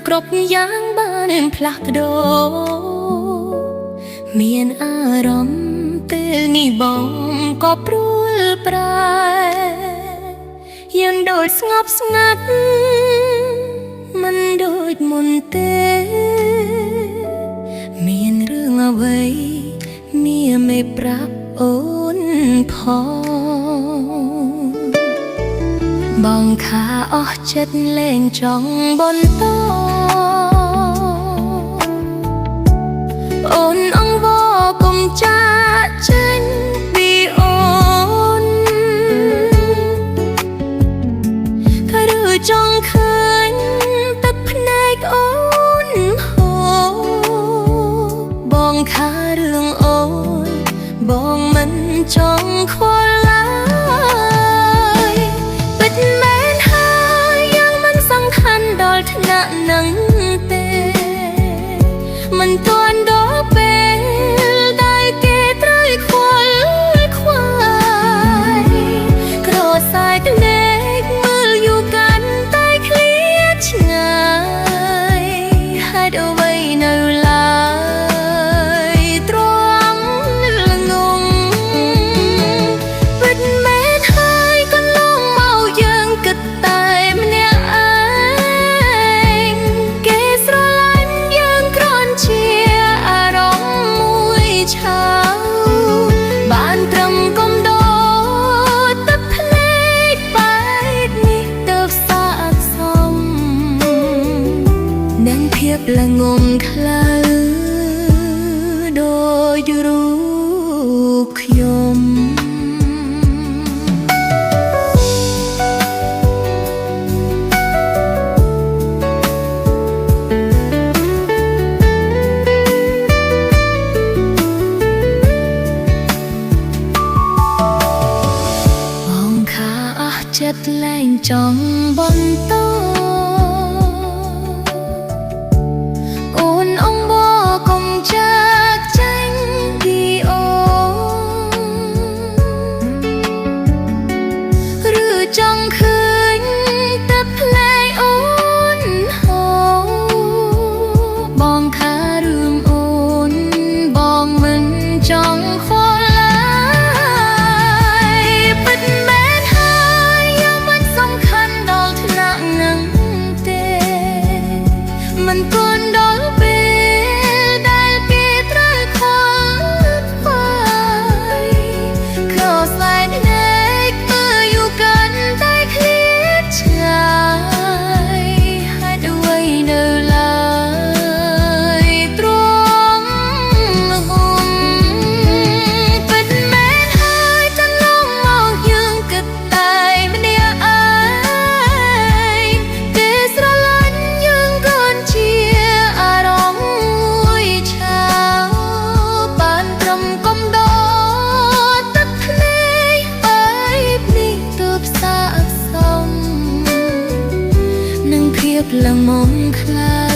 គ្រប់យ៉ាងបានផ្លាស់ប្ដូរមានអារម្មណ៍ពេលនេះបងក៏ព្រួលប្រែยังដូចស្ងប់ស្ងាត់មិនដូចមុនទេមានរឿងអ្វីមានមេប្រាប់អូនផងបងខាអស់ចិត្តលែងចង់បន្តអូនអង្វរកុំចាកចេញពីអូនថាឬចង់ឃើញទឹកភ្នែកអូនហូរបងខារឿងអូនបងមិនចង់ខ្វល់ឡើយពិតមែនហើយយ៉ាងមិនសំខាន់ដល់ថ្នាក់នឹងទេមិនទាន់ដល់ពេលដែលគេត្រូវខ្វល់ខ្វាយក្រសាយភ្នែកមើលយូរកាន់តែឃ្លាតឆ្ងាយហេតុអ្វីនៅឡើយទ្រាំល្ងងពិតមែនហើយកន្លងមកយើងគិតតែម្នាក់ឯងគេស្រឡាញ់យើងគ្រាន់ជាអារម្មណ៍មួយឆាវបានត្រឹមកុំដោទឹកភ្នែកបែបនេះទៅសាកសមនឹងភាពល្ងងខ្លៅដូចរូបខ្ញុំបងខាអស់ចិត្តលែងចង់បន្តអូនអង្វរកុំចាកចេញពីអូនឬចង់ឃើញទឹកភ្នែកអូនហូរបងខារឿងអូនបងមិនចង់ខ្វល់ឡើយពិតមែនហើយយ៉ាងមិនសំខាន់ដល់ថ្នាក់នឹងទេមិនទាន់ដល់ពេលដែលគេត្រូវខ្វល់ខ្វាយក្រសាយភ្នែកមើលយូរកាន់តែឃ្លាតឆ្ងាយហេតុអ្វីនៅឡើយទ្រាំល្ងងពិតមែនហើយកន្លងមកយើងគិតតែម្នាក់ឯងគេស្រឡាញ់យើងគ្រាន់ជាអារម្មណ៍មួយឆាវបានត្រឹមកុំដោទឹកភ្នែកបែបនេះទើបសាកសមនឹងភាពល្ងងខ្លៅ